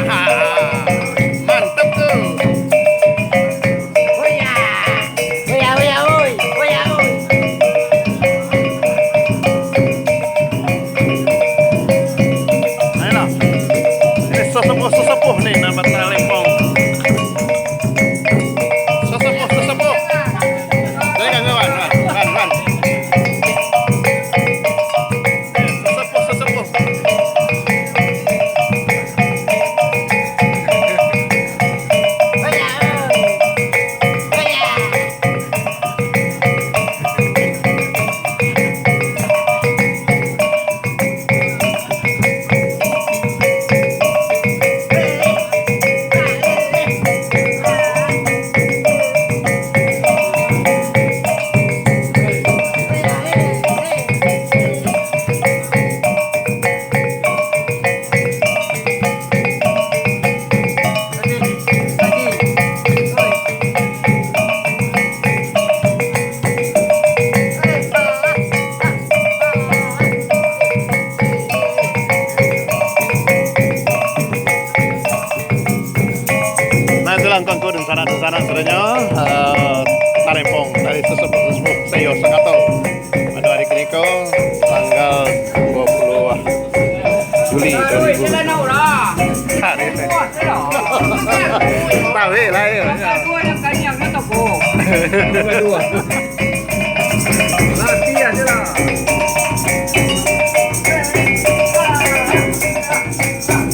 Mantap tuh. Hoya. Hoya hoya hoy. Hoya hoy. Ayolah. Ini sesepuh nih nama Talempong. Sesepuh. Dari kan Wan. Sesepuh. Hoya hoy. Hoya. Nah itulah kongko dan sana sebenarnya Talempong dari sesepuh Seyo Sangato pada hari Keniko tanggal 20 Juli 2000 hari ini. Tahu lah ya.